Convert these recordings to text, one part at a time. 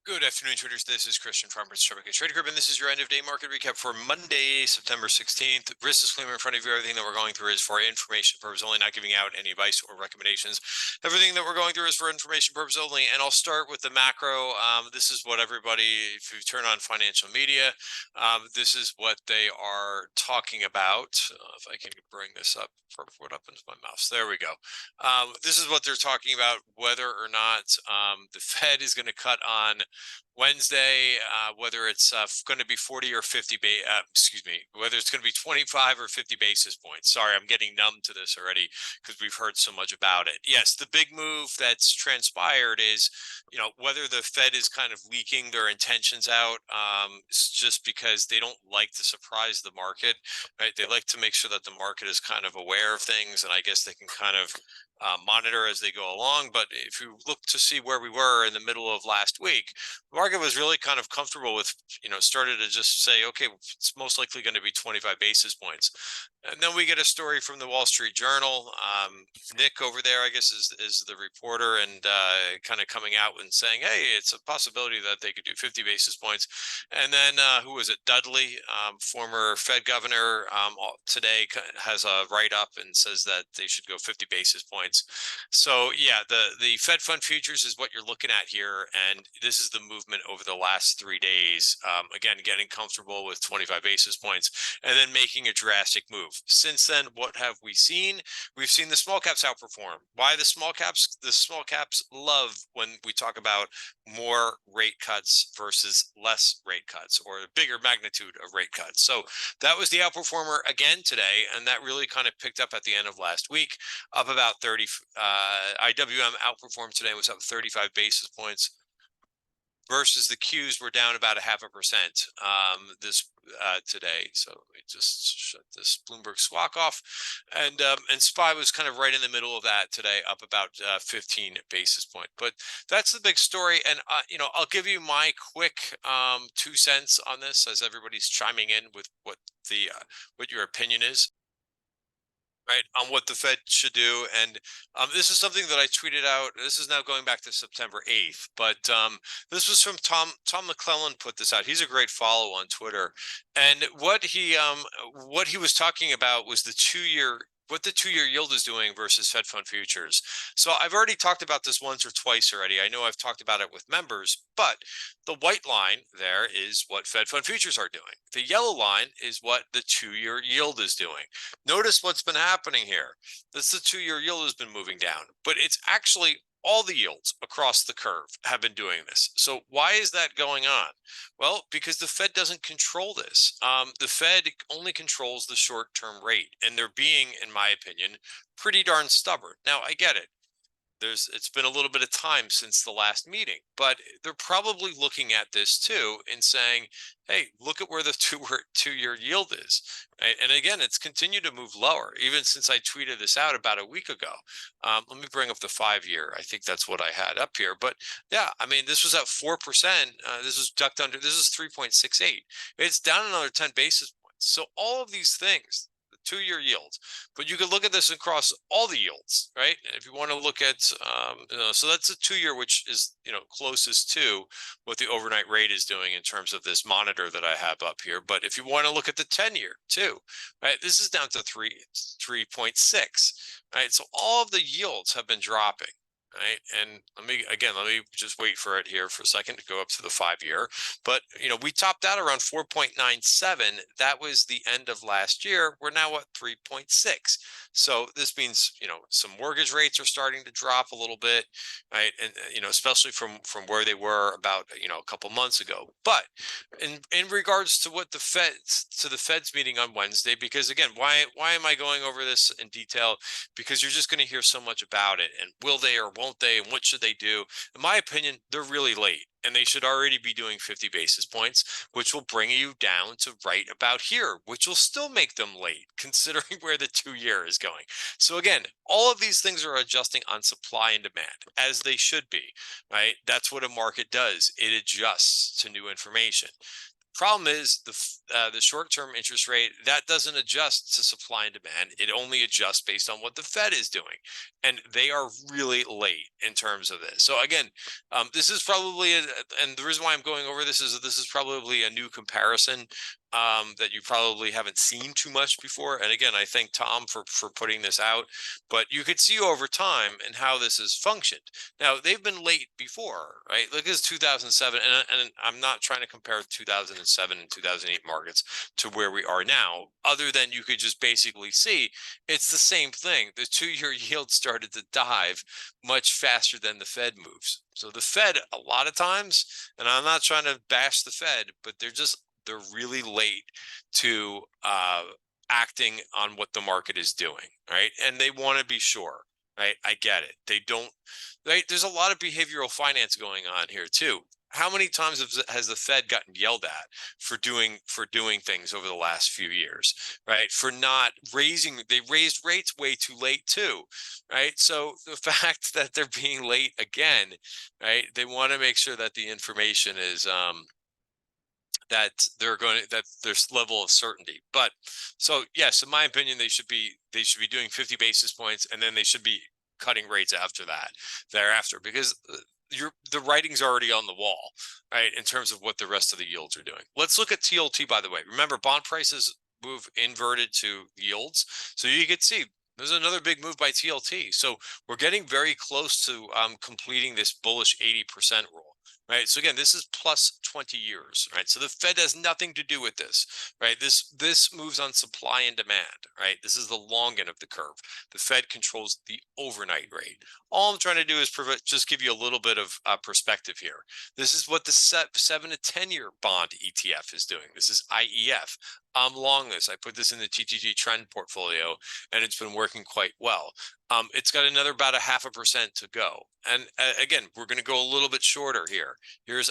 Good afternoon, traders. This is Christian from Trading Group, and this is your end of day market recap for Monday, September 16th. Risk disclaimer in front of you. Everything that we're going through is for information purposes only, not giving out any advice or recommendations. Everything that we're going through is for information purposes only. And I'll start with the macro. This is what everybody, if you turn on financial media, this is what they are talking about. If I can bring this up, what happens to my mouse? There we go. This is what they're talking about, whether or not the Fed is going to cut on Wednesday, whether it's going to be 40 or 50, whether it's going to be 25 or 50 basis points. Sorry, I'm getting numb to this already because we've heard so much about it. Yes, the big move that's transpired is, whether the Fed is kind of leaking their intentions out, just because they don't like to surprise the market, right? They like to make sure that the market is kind of aware of things, and I guess they can kind of monitor as they go along. But if you look to see where we were in the middle of last week, the market was really kind of comfortable with, started to just say, okay, it's most likely going to be 25 basis points. And then we get a story from the Wall Street Journal. Nick over there, I guess, is the reporter, and kind of coming out and saying, hey, it's a possibility that they could do 50 basis points. And then who was it? Dudley, former Fed governor, today has a write-up and says that they should go 50 basis points. So yeah, the Fed fund futures is what you're looking at here, and this is the movement over the last 3 days. Again, getting comfortable with 25 basis points and then making a drastic move. Since then, what have we seen? We've seen the small caps outperform. Why the small caps? The small caps love when we talk about more rate cuts versus less rate cuts, or a bigger magnitude of rate cuts. So that was the outperformer again today, and that really kind of picked up at the end of last week, up about 30. IWM outperformed today, was up 35 basis points, versus the Qs were down about 0.5% this today. So let me just shut this Bloomberg swap off, and SPY was kind of right in the middle of that today, up about 15 basis point. But that's the big story, and I'll give you my quick 2 cents on this as everybody's chiming in with what your opinion is, right, on what the Fed should do. And this is something that I tweeted out. This is now going back to September 8th, but this was from Tom McClellan put this out. He's a great follow on Twitter, and what he was talking about was what the 2-year yield is doing versus Fed fund futures. So I've already talked about this once or twice already. I know I've talked about it with members, but the white line there is what Fed fund futures are doing. The yellow line is what the 2-year yield is doing. Notice what's been happening here. The 2-year yield has been moving down, but it's actually all the yields across the curve have been doing this. So why is that going on? Well, because the Fed doesn't control this. The Fed only controls the short-term rate, and they're being, in my opinion, pretty darn stubborn. Now, I get it. It's been a little bit of time since the last meeting, but they're probably looking at this too and saying, hey, look at where the 2-year yield is, right? And again, it's continued to move lower even since I tweeted this out about a week ago. Let me bring up the 5-year. I think that's what I had up here, but yeah, I mean, this was at 4%. This was ducked under. This is 3.68. It's down another 10 basis points. So all of these things, 2-year yields, but you could look at this across all the yields, right? If you want to look at, so that's a 2-year, which is, closest to what the overnight rate is doing in terms of this monitor that I have up here. But if you want to look at the 10-year too, right, this is down to 3.6, right? So all of the yields have been dropping. Right. And let me just wait for it here for a second to go up to the 5-year. But, we topped out around 4.97. That was the end of last year. We're now at 3.6. So this means, some mortgage rates are starting to drop a little bit, right? And, especially from where they were about, a couple months ago. But in regards to what the Fed's meeting on Wednesday, because again, why am I going over this in detail? Because you're just going to hear so much about it, and will they or won't they, and what should they do? In my opinion, they're really late, and they should already be doing 50 basis points, which will bring you down to right about here, which will still make them late considering where the 2-year is going. So again, all of these things are adjusting on supply and demand, as they should be, right? That's what a market does. It adjusts to new information. Problem is the short-term interest rate that doesn't adjust to supply and demand. It only adjusts based on what the Fed is doing, and they are really late in terms of this. So again, this is probably and the reason why I'm going over this is that this is probably a new comparison that you probably haven't seen too much before. And again, I thank Tom for putting this out, but you could see over time and how this has functioned. Now they've been late before, right? Look at this 2007, and I'm not trying to compare 2007 and 2008 markets to where we are now, other than you could just basically see it's the same thing. The 2-year yield started to dive much faster than the Fed moves. So the Fed, a lot of times, and I'm not trying to bash the Fed, but they're really late to acting on what the market is doing, right? And they want to be sure, right? I get it. They don't, right? There's a lot of behavioral finance going on here too. How many times has the Fed gotten yelled at for doing things over the last few years, right? For not raising, they raised rates way too late too, right? So the fact that they're being late again, right? They want to make sure that the information is that that there's level of certainty. But so yes, in my opinion, they should be doing 50 basis points, and then they should be cutting rates after that, thereafter, because the writing's already on the wall, right? In terms of what the rest of the yields are doing. Let's look at TLT, by the way. Remember, bond prices move inverted to yields, so you can see there's another big move by TLT. So we're getting very close to completing this bullish 80% rule. Right. So again, this is plus 20 years, right? So the Fed has nothing to do with this, right? This moves on supply and demand, right? This is the long end of the curve. The Fed controls the overnight rate. All I'm trying to do is just give you a little bit of perspective here. This is what the 7 to 10-year bond ETF is doing. This is IEF. I'm long this. I put this in the TTG trend portfolio, and it's been working quite well. It's got another about 0.5% to go. And again, we're going to go a little bit shorter here. Here's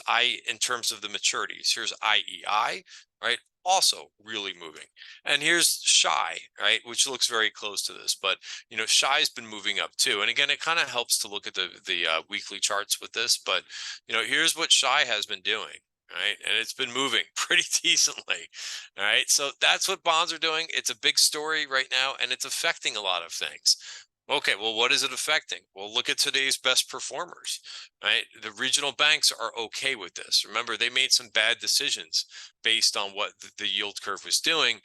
in terms of the maturities. Here's IEI, right? Also really moving. And here's SHI, right? Which looks very close to this, but you know, SHI's been moving up too. And again, it kind of helps to look at the weekly charts with this, but you know, here's what SHI has been doing. Right. And it's been moving pretty decently. All right. So that's what bonds are doing. It's a big story right now, and it's affecting a lot of things. Okay, well, what is it affecting? Well, look at today's best performers, right? The regional banks are okay with this. Remember, they made some bad decisions based on what the yield curve was doing.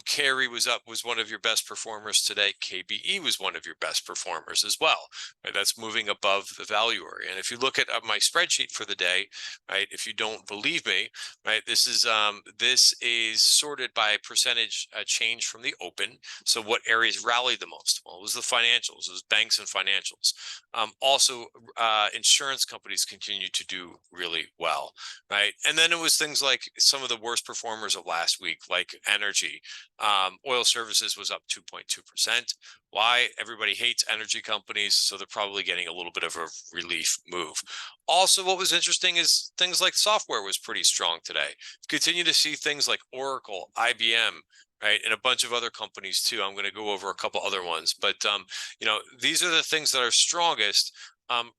Carry was one of your best performers today. KBE was one of your best performers as well. Right? That's moving above the value area. And if you look at my spreadsheet for the day, right? If you don't believe me, right? This is sorted by percentage change from the open. So what areas rallied the most? Well, it was the financials. It was banks and financials. Also, insurance companies continue to do really well, right? And then it was things like some of the worst performers of last week, like energy. Oil services was up 2.2%. Why? Everybody hates energy companies, so they're probably getting a little bit of a relief move. Also, what was interesting is things like software was pretty strong today. Continue to see things like Oracle, IBM, right, and a bunch of other companies too. I'm going to go over a couple other ones, but you know, these are the things that are strongest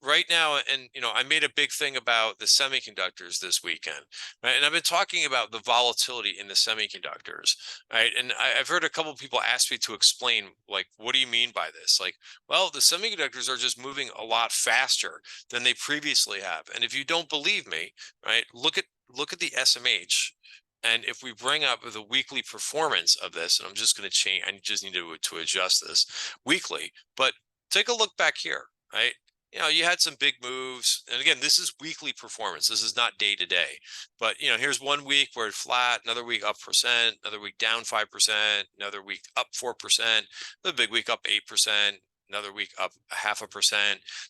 right now. And you know, I made a big thing about the semiconductors this weekend, right? And I've been talking about the volatility in the semiconductors, right? And I've heard a couple of people ask me to explain, like, what do you mean by this? Like, well, the semiconductors are just moving a lot faster than they previously have. And if you don't believe me, right, look at the SMH. And if we bring up the weekly performance of this, and I'm just going to change, I just need to adjust this weekly, but take a look back here, right? You know, you had some big moves. And again, this is weekly performance. This is not day to day. But, you know, here's 1 week where it's flat, another week up percent, another week down 5%, another week up 4%, the big week up 8%. Another week up 0.5%,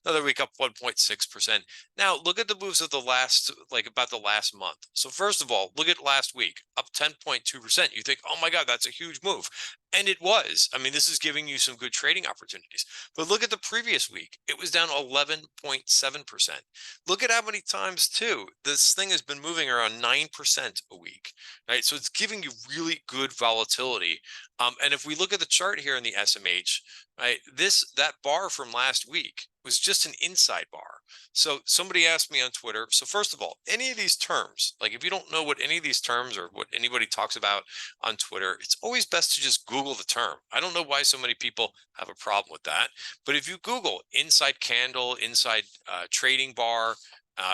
another week up 1.6%. Now look at the moves of the last, like about the last month. So first of all, look at last week, up 10.2%. You think, oh my God, that's a huge move. And it was. I mean, this is giving you some good trading opportunities. But look at the previous week. It was down 11.7%. Look at how many times, too. This thing has been moving around 9% a week, right? So it's giving you really good volatility. And if we look at the chart here in the SMH, right, that bar from last week, was just an inside bar. So somebody asked me on Twitter. So first of all, any of these terms, like if you don't know what any of these terms or what anybody talks about on Twitter, it's always best to just Google the term. I don't know why so many people have a problem with that, but if you Google inside candle, inside trading bar,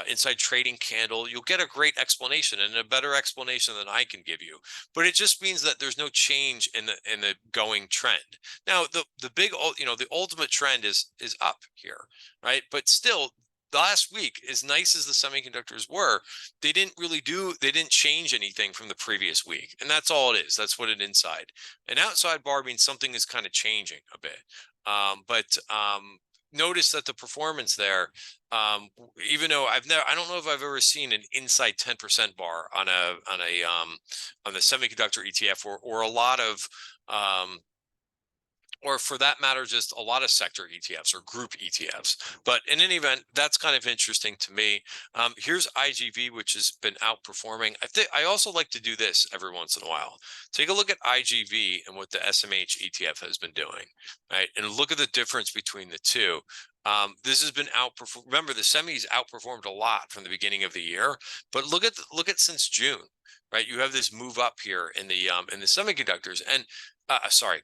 inside trading candle, you'll get a great explanation and a better explanation than I can give you. But it just means that there's no change in the going trend. Now, the big, the ultimate trend is up here, right? But still, last week, as nice as the semiconductors were, they didn't change anything from the previous week, and that's all it is. That's what an inside. An outside bar means something is kind of changing a bit. But notice that the performance there, even though I don't know if I've ever seen an inside 10% bar on the semiconductor ETF or a lot of or for that matter, just a lot of sector ETFs or group ETFs. But in any event, that's kind of interesting to me. Here's IGV, which has been outperforming. I also like to do this every once in a while. Take a look at IGV and what the SMH ETF has been doing, right? And look at the difference between the two. This has been outperformed. Remember, the semis outperformed a lot from the beginning of the year, but look at since June, right? You have this move up here in the semiconductors and sorry,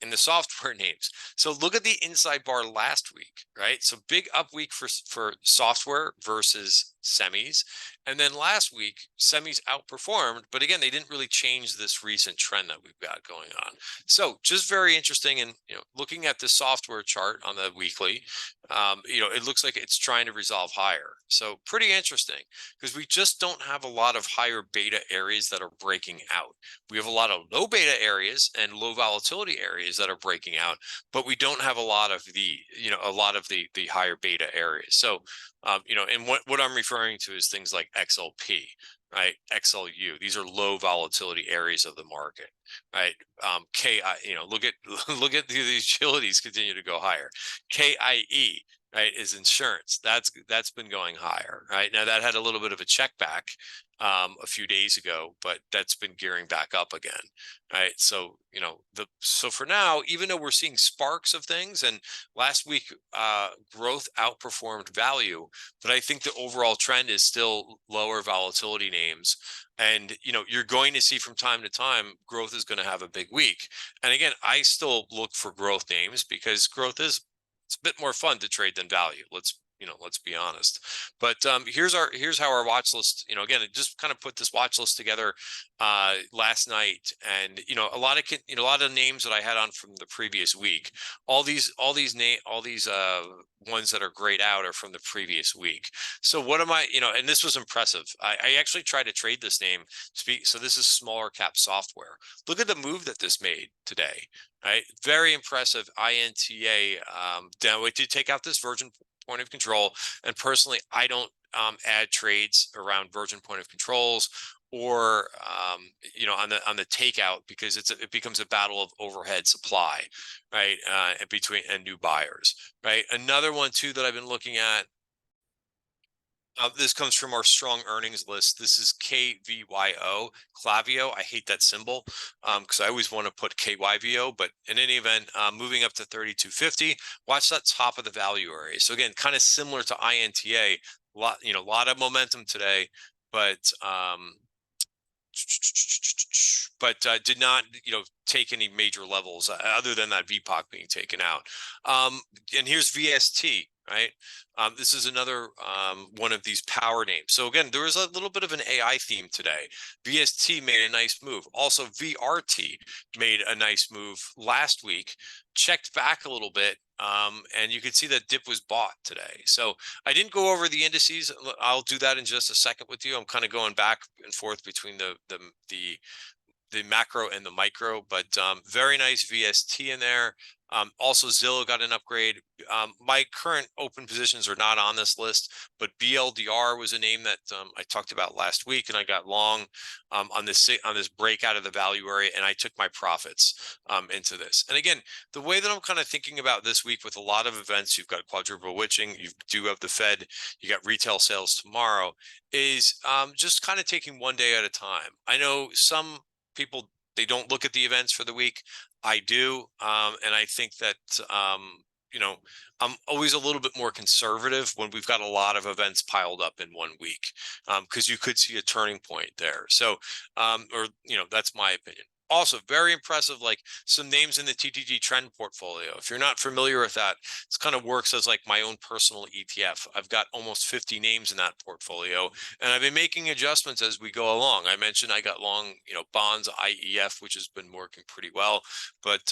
in the software names. So look at the inside bar last week, right? So big up week for software versus semis. And then last week, semis outperformed, but again, they didn't really change this recent trend that we've got going on. So just very interesting. And, looking at the software chart on the weekly, it looks like it's trying to resolve higher. So pretty interesting because we just don't have a lot of higher beta areas that are breaking out. We have a lot of low beta areas and low volatility areas that are breaking out, but we don't have a lot of the higher beta areas. So, and what I'm referring to is things like XLP, right? XLU. These are low volatility areas of the market, right? KI, look at look at the utilities continue to go higher. KIE, right, is insurance. That's been going higher, right? Now that had a little bit of a check back a few days ago, but that's been gearing back up again, right? So so for now, even though we're seeing sparks of things, and last week growth outperformed value, but I think the overall trend is still lower volatility names. And you're going to see from time to time growth is going to have a big week. And again, I still look for growth names because growth is it's a bit more fun to trade than value. Let's be honest. But here's how our watch list, again, it just kind of put this watch list together last night, and a lot of names that I had on from the previous week. All these ones that are grayed out are from the previous week. So what am I, and this was impressive. I actually tried to trade this name. So this is smaller cap software. Look at the move that this made today. Right, very impressive INTA. Now it did take out this virgin point of control, and personally, I don't add trades around virgin point of controls or on the takeout because it becomes a battle of overhead supply, right? Between new buyers, right? Another one too that I've been looking at. This comes from our strong earnings list. This is KVYO, Clavio. I hate that symbol because I always want to put KYVO, but in any event, moving up to 3250. Watch that top of the value area. So again, kind of similar to INTA, a lot of momentum today, but did not take any major levels other than that VPOC being taken out. And here's VST, right? This is another one of these power names. So again, there was a little bit of an AI theme today. VST made a nice move. Also, VRT made a nice move last week, checked back a little bit, and you could see that dip was bought today. So I didn't go over the indices. I'll do that in just a second with you. I'm kind of going back and forth between the macro and the micro, but very nice VST in there. Also, Zillow got an upgrade. My current open positions are not on this list, but BLDR was a name that I talked about last week, and I got long on this breakout of the value area, and I took my profits into this. And again, the way that I'm kind of thinking about this week with a lot of events, you've got quadruple witching, you do have the Fed, you got retail sales tomorrow, is just kind of taking one day at a time. I know some people, they don't look at the events for the week. I do, and I think that I'm always a little bit more conservative when we've got a lot of events piled up in 1 week, because you could see a turning point there. So, or that's my opinion. Also, very impressive, like some names in the TTG trend portfolio. If you're not familiar with that, it's kind of works as like my own personal ETF. I've got almost 50 names in that portfolio, and I've been making adjustments as we go along. I mentioned I got long, bonds, IEF, which has been working pretty well. But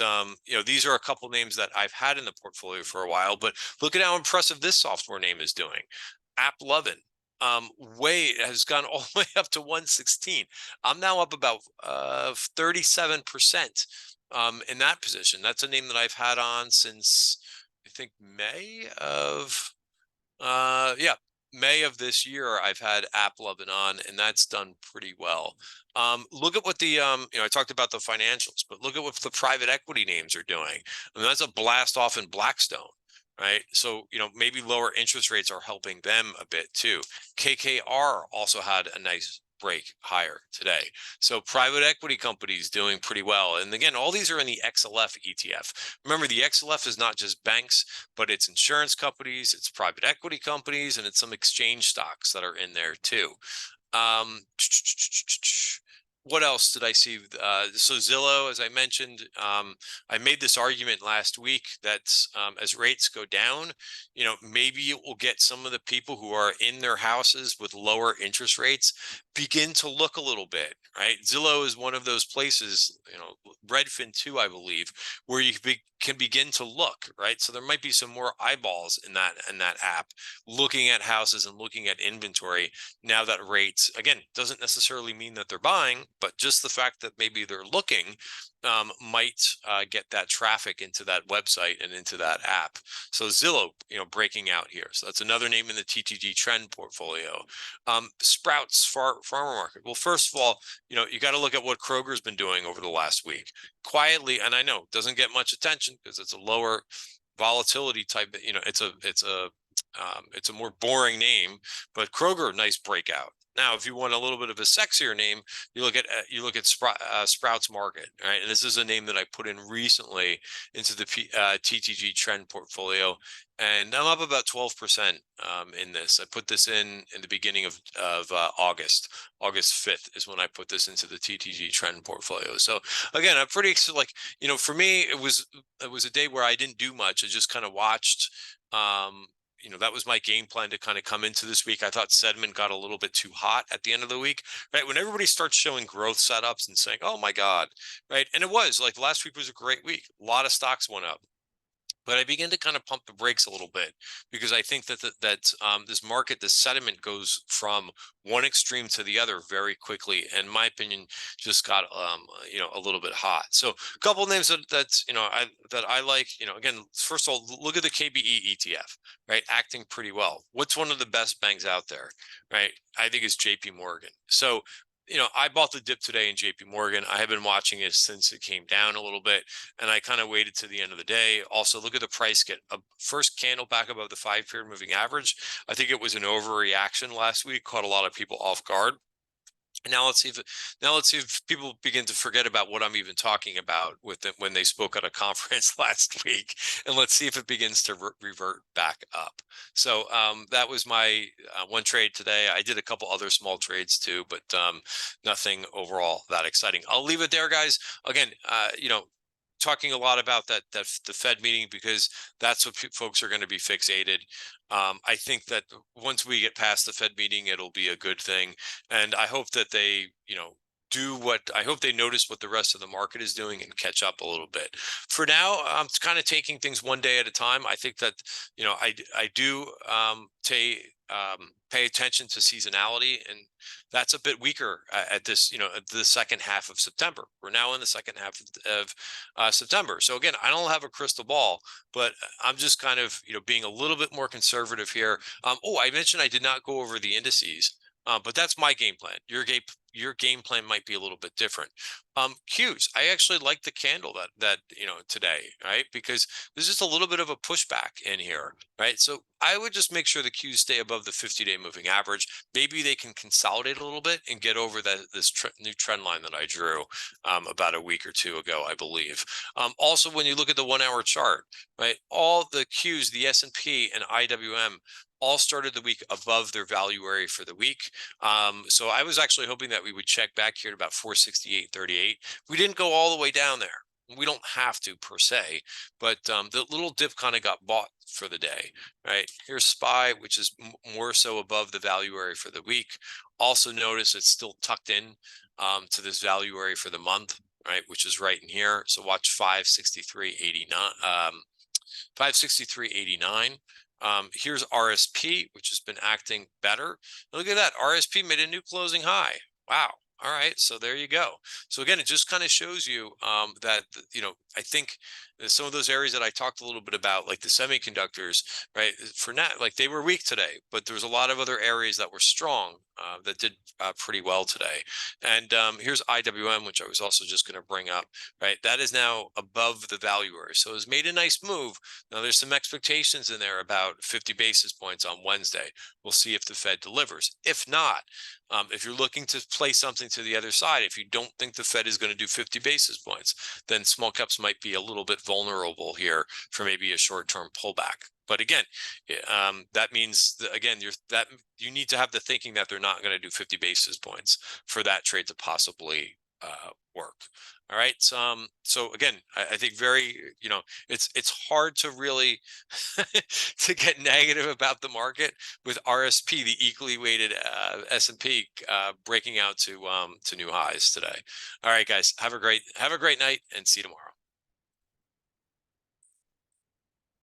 these are a couple names that I've had in the portfolio for a while. But look at how impressive this software name is doing. AppLovin. Way has gone all the way up to 116. I'm now up about 37% in that position. That's a name that I've had on since I think May of May of this year. I've had AppLovin on, and that's done pretty well. Look at what the I talked about the financials, but look at what the private equity names are doing. I mean, that's a blast off in Blackstone, right? So maybe lower interest rates are helping them a bit too. KKR also had a nice break higher today. So private equity companies doing pretty well. And again, all these are in the XLF ETF. Remember, the XLF is not just banks, but it's insurance companies, it's private equity companies, and it's some exchange stocks that are in there too. What else did I see? So Zillow, as I mentioned, I made this argument last week that as rates go down, maybe it will get some of the people who are in their houses with lower interest rates begin to look a little bit, right? Zillow is one of those places, Redfin too, I believe, where you can begin to look, right? So there might be some more eyeballs in that app looking at houses and looking at inventory now that rates, again, doesn't necessarily mean that they're buying, but just the fact that maybe they're looking might get that traffic into that website and into that app. So Zillow, breaking out here. So that's another name in the TTG trend portfolio. Sprouts Farmer Market. Well, first of all, you got to look at what Kroger's been doing over the last week. Quietly, and I know doesn't get much attention because it's a lower volatility type. It's a more boring name, but Kroger, nice breakout. Now, if you want a little bit of a sexier name, you look at Sprouts Market, right? And this is a name that I put in recently into the TTG trend portfolio, and I'm up about 12% in this. I put this in the beginning of August. August 5th is when I put this into the TTG trend portfolio. So again, I'm pretty like, for me, it was a day where I didn't do much. I just kind of watched. That was my game plan to kind of come into this week. I thought sentiment got a little bit too hot at the end of the week, right? When everybody starts showing growth setups and saying, oh my God, right? And it was like last week was a great week. A lot of stocks went up. But I begin to kind of pump the brakes a little bit because I think that this market, this sentiment goes from one extreme to the other very quickly, and in my opinion, just got a little bit hot. So a couple of names that I like. Again, first of all, look at the KBE ETF, right? Acting pretty well. What's one of the best banks out there, right? I think it's JP Morgan. So I bought the dip today in JP Morgan. I have been watching it since it came down a little bit, and I kind of waited to the end of the day. Also, look at the price get a first candle back above the 5-period moving average. I think it was an overreaction last week, caught a lot of people off guard. Now let's see if people begin to forget about what I'm even talking about with them when they spoke at a conference last week, and let's see if it begins to revert back up. So that was my one trade today. I did a couple other small trades too, but nothing overall that exciting. I'll leave it there, guys. Again, talking a lot about the Fed meeting because that's what folks are going to be fixated. I think that once we get past the Fed meeting, it'll be a good thing. And I hope that they, I hope they notice what the rest of the market is doing and catch up a little bit. For now, I'm kind of taking things one day at a time. I think that, I do pay attention to seasonality, and that's a bit weaker at this, at the second half of September. We're now in the second half of September. So again, I don't have a crystal ball, but I'm just kind of, being a little bit more conservative here. I mentioned I did not go over the indices, but that's my game plan. Your game plan might be a little bit different. Qs, I actually like the candle that today, right? Because there's just a little bit of a pushback in here, right? So I would just make sure the Qs stay above the 50-day moving average. Maybe they can consolidate a little bit and get over this new trend line that I drew about a week or two ago, I believe. Also, when you look at the 1-hour chart, right, all the Qs, the S&P and IWM, all started the week above their value area for the week. So I was actually hoping that we would check back here at about 468.38. We didn't go all the way down there. We don't have to per se, but the little dip kind of got bought for the day, right? Here's SPY, which is more so above the value area for the week. Also notice it's still tucked in to this value area for the month, right? Which is right in here. So watch 563.89. 563.89. Here's RSP, which has been acting better. Look at that. RSP made a new closing high. Wow. All right. So there you go. So again, it just kind of shows you that, I think some of those areas that I talked a little bit about, like the semiconductors, right? For now, like they were weak today, but there's a lot of other areas that were strong that did pretty well today. And here's IWM, which I was also just going to bring up, right? That is now above the value area. So it's made a nice move. Now there's some expectations in there about 50 basis points on Wednesday. We'll see if the Fed delivers. If not, if you're looking to play something to the other side, if you don't think the Fed is going to do 50 basis points, then small caps might be a little bit vulnerable here for maybe a short-term pullback. But again, that means that, again, you need to have the thinking that they're not going to do 50 basis points for that trade to possibly work. All right. So again, I think it's hard to really to get negative about the market with RSP, the equally weighted S&P breaking out to new highs today. All right, guys, have a great night and see you tomorrow.